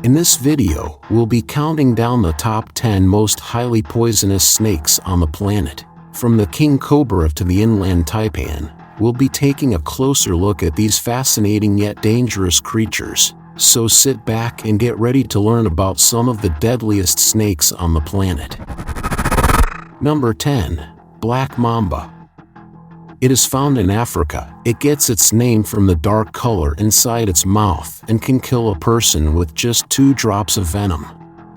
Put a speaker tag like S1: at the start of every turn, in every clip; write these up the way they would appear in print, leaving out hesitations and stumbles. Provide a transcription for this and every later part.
S1: In this video, we'll be counting down the top 10 most highly poisonous snakes on the planet. From the King Cobra to the Inland Taipan, we'll be taking a closer look at these fascinating yet dangerous creatures. So sit back and get ready to learn about some of the deadliest snakes on the planet. Number 10. Black Mamba. It is found in Africa. It gets its name from the dark color inside its mouth and can kill a person with just 2 drops of venom.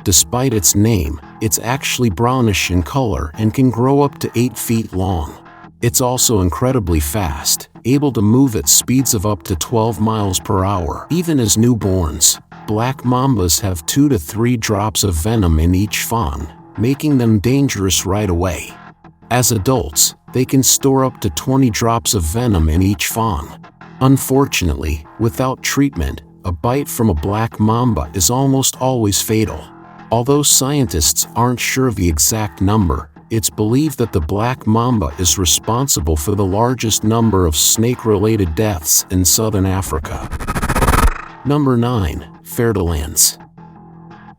S1: Despite its name, it's actually brownish in color and can grow up to 8 feet long. It's also incredibly fast, able to move at speeds of up to 12 miles per hour. Even as newborns, black mambas have 2 to 3 drops of venom in each fang, making them dangerous right away. As adults, they can store up to 20 drops of venom in each fang. Unfortunately, without treatment, a bite from a black mamba is almost always fatal. Although scientists aren't sure of the exact number, it's believed that the black mamba is responsible for the largest number of snake-related deaths in southern Africa. Number 9. Fer-de-lance.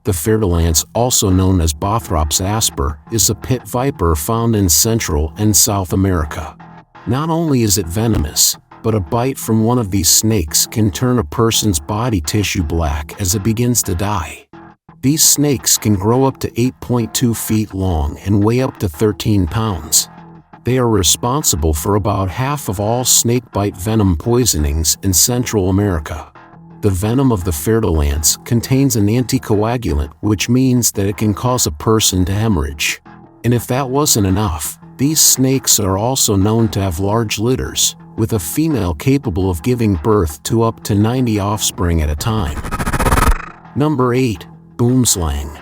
S1: The fer-de-lance, also known as Bothrops asper, is a pit viper found in Central and South America. Not only is it venomous, but a bite from one of these snakes can turn a person's body tissue black as it begins to die. These snakes can grow up to 8.2 feet long and weigh up to 13 pounds. They are responsible for about half of all snakebite venom poisonings in Central America. The venom of the fer-de-lance contains an anticoagulant, which means that it can cause a person to hemorrhage. And if that wasn't enough, these snakes are also known to have large litters, with a female capable of giving birth to up to 90 offspring at a time. Number 8. Boomslang.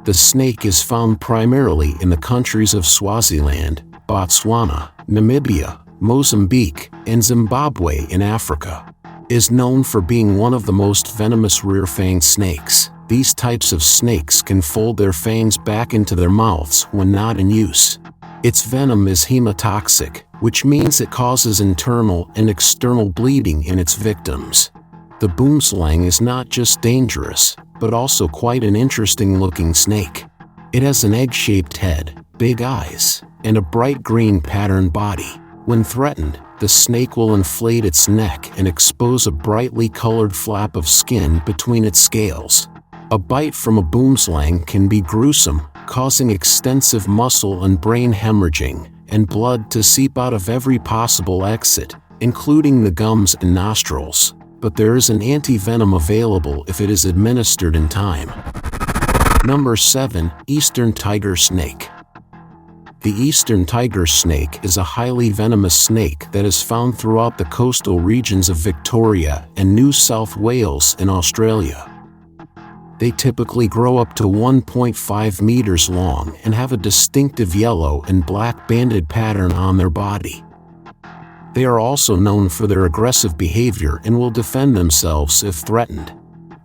S1: The snake is found primarily in the countries of Swaziland, Botswana, Namibia, Mozambique, and Zimbabwe in Africa. Is known for being one of the most venomous rear-fanged snakes. These types of snakes can fold their fangs back into their mouths when not in use. Its venom is hemotoxic, which means it causes internal and external bleeding in its victims. The boomslang is not just dangerous, but also quite an interesting-looking snake. It has an egg-shaped head, big eyes, and a bright green patterned body. When threatened, the snake will inflate its neck and expose a brightly colored flap of skin between its scales. A bite from a boomslang can be gruesome, causing extensive muscle and brain hemorrhaging, and blood to seep out of every possible exit, including the gums and nostrils. But there is an anti-venom available if it is administered in time. Number 7. Eastern tiger snake. The eastern tiger snake is a highly venomous snake that is found throughout the coastal regions of Victoria and New South Wales in Australia. They typically grow up to 1.5 meters long and have a distinctive yellow and black banded pattern on their body. They are also known for their aggressive behavior and will defend themselves if threatened.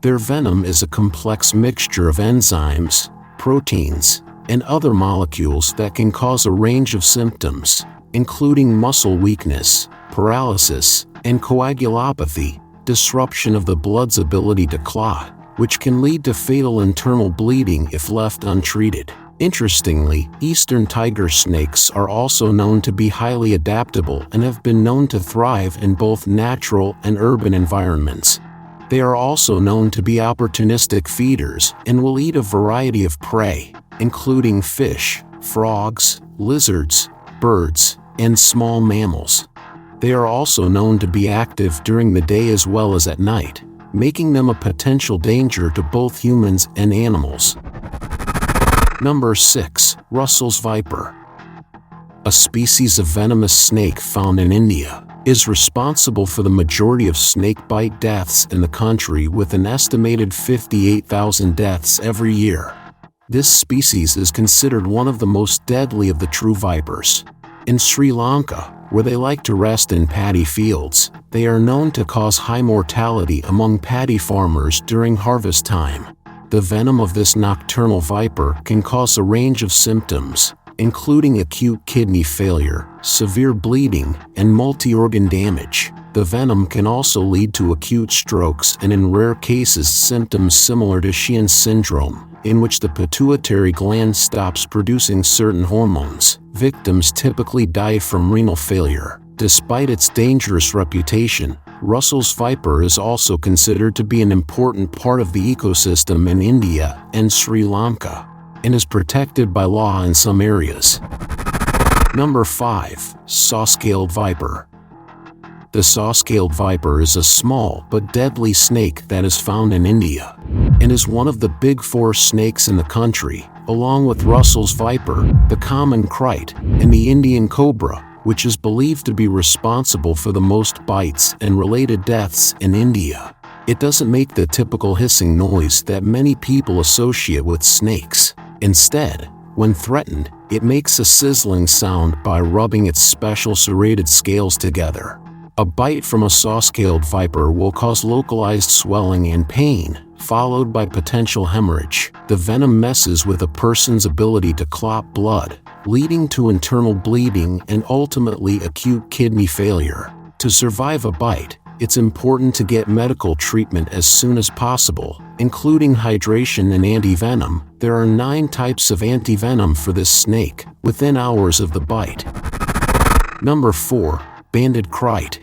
S1: Their venom is a complex mixture of enzymes, proteins, and other molecules that can cause a range of symptoms, including muscle weakness, paralysis, and coagulopathy, disruption of the blood's ability to clot, which can lead to fatal internal bleeding if left untreated. Interestingly, eastern tiger snakes are also known to be highly adaptable and have been known to thrive in both natural and urban environments. They are also known to be opportunistic feeders and will eat a variety of prey, including fish, frogs, lizards, birds, and small mammals. They are also known to be active during the day as well as at night, making them a potential danger to both humans and animals. Number 6. Russell's viper. A species of venomous snake found in India, is responsible for the majority of snakebite deaths in the country, with an estimated 58,000 deaths every year. This species is considered one of the most deadly of the true vipers. In Sri Lanka, where they like to rest in paddy fields, they are known to cause high mortality among paddy farmers during harvest time. The venom of this nocturnal viper can cause a range of symptoms, including acute kidney failure, severe bleeding, and multi-organ damage. The venom can also lead to acute strokes and in rare cases symptoms similar to Sheehan's syndrome, in which the pituitary gland stops producing certain hormones. Victims typically die from renal failure. Despite its dangerous reputation, Russell's viper is also considered to be an important part of the ecosystem in India and Sri Lanka, and is protected by law in some areas. Number 5. Saw-scaled viper. The saw-scaled viper is a small but deadly snake that is found in India, and is one of the big four snakes in the country, along with Russell's viper, the common krait, and the Indian cobra, which is believed to be responsible for the most bites and related deaths in India. It doesn't make the typical hissing noise that many people associate with snakes. Instead, when threatened, it makes a sizzling sound by rubbing its special serrated scales together. A bite from a saw-scaled viper will cause localized swelling and pain, followed by potential hemorrhage. The venom messes with a person's ability to clot blood, leading to internal bleeding and ultimately acute kidney failure. To survive a bite, it's important to get medical treatment as soon as possible, including hydration and antivenom. There are 9 types of antivenom for this snake, within hours of the bite. Number 4. Banded krait.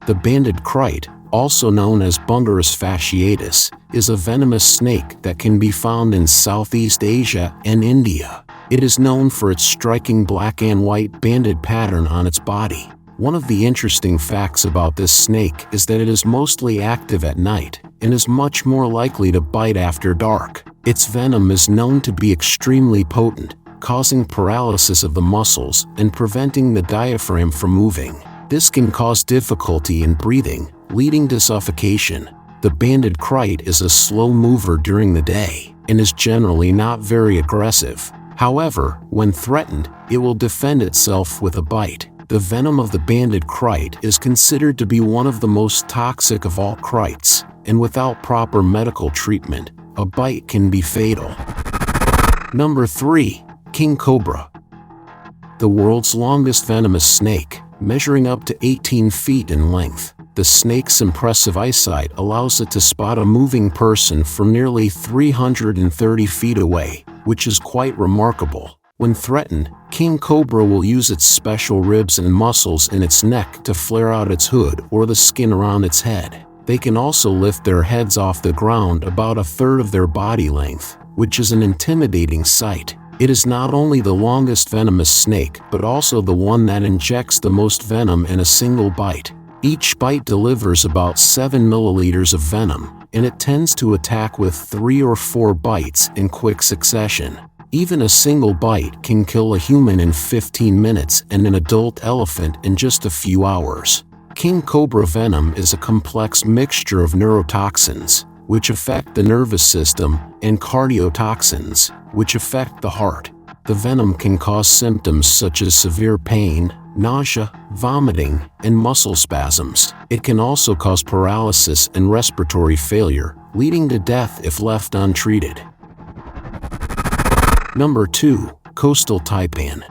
S1: The banded krait, also known as Bungarus fasciatus, is a venomous snake that can be found in Southeast Asia and India. It is known for its striking black and white banded pattern on its body. One of the interesting facts about this snake is that it is mostly active at night and is much more likely to bite after dark. Its venom is known to be extremely potent, causing paralysis of the muscles and preventing the diaphragm from moving. This can cause difficulty in breathing, leading to suffocation. The banded krait is a slow mover during the day and is generally not very aggressive. However, when threatened, it will defend itself with a bite. The venom of the banded krait is considered to be one of the most toxic of all kraits, and without proper medical treatment, a bite can be fatal. Number 3. King Cobra. The world's longest venomous snake, measuring up to 18 feet in length. The snake's impressive eyesight allows it to spot a moving person from nearly 330 feet away, which is quite remarkable. When threatened, King Cobra will use its special ribs and muscles in its neck to flare out its hood or the skin around its head. They can also lift their heads off the ground about a third of their body length, which is an intimidating sight. It is not only the longest venomous snake but also the one that injects the most venom in a single bite. Each bite delivers about 7 milliliters of venom, and it tends to attack with 3 or 4 bites in quick succession. Even a single bite can kill a human in 15 minutes and an adult elephant in just a few hours. King Cobra venom is a complex mixture of neurotoxins, which affect the nervous system, and cardiotoxins, which affect the heart. The venom can cause symptoms such as severe pain, nausea, vomiting, and muscle spasms. It can also cause paralysis and respiratory failure, leading to death if left untreated. Number 2. Coastal taipan.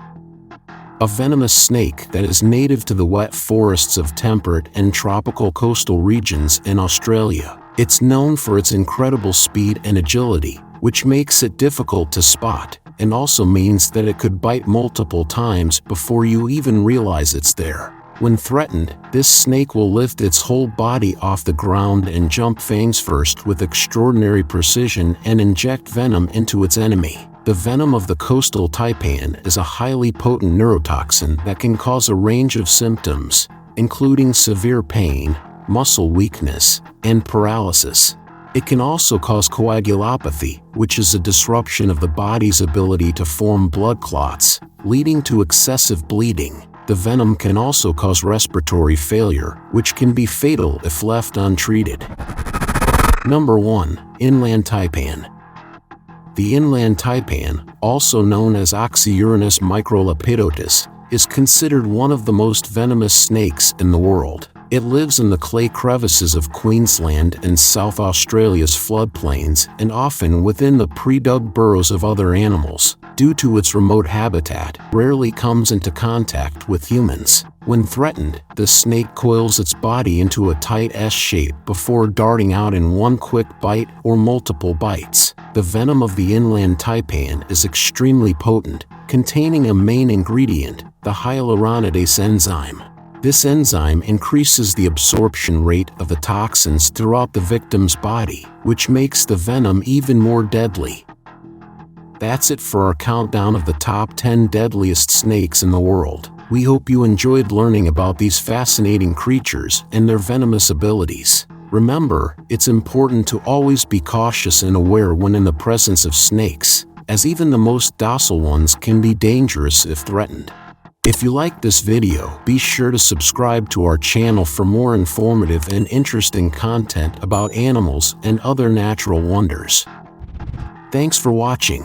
S1: A venomous snake that is native to the wet forests of temperate and tropical coastal regions in Australia. It's known for its incredible speed and agility, which makes it difficult to spot, and also means that it could bite multiple times before you even realize it's there. When threatened, this snake will lift its whole body off the ground and jump fangs first with extraordinary precision and inject venom into its enemy. The venom of the coastal taipan is a highly potent neurotoxin that can cause a range of symptoms, including severe pain, muscle weakness, and paralysis. It can also cause coagulopathy, which is a disruption of the body's ability to form blood clots, leading to excessive bleeding. The venom can also cause respiratory failure, which can be fatal if left untreated. Number 1. Inland Taipan. The Inland Taipan, also known as Oxyurinus microlapidotus, is considered one of the most venomous snakes in the world. It lives in the clay crevices of Queensland and South Australia's floodplains and often within the pre-dug burrows of other animals. Due to its remote habitat, rarely comes into contact with humans. When threatened, the snake coils its body into a tight S shape before darting out in one quick bite or multiple bites. The venom of the Inland Taipan is extremely potent, containing a main ingredient, the hyaluronidase enzyme. This enzyme increases the absorption rate of the toxins throughout the victim's body, which makes the venom even more deadly. That's it for our countdown of the top 10 deadliest snakes in the world. We hope you enjoyed learning about these fascinating creatures and their venomous abilities. Remember, it's important to always be cautious and aware when in the presence of snakes, as even the most docile ones can be dangerous if threatened. If you liked this video, be sure to subscribe to our channel for more informative and interesting content about animals and other natural wonders. Thanks for watching.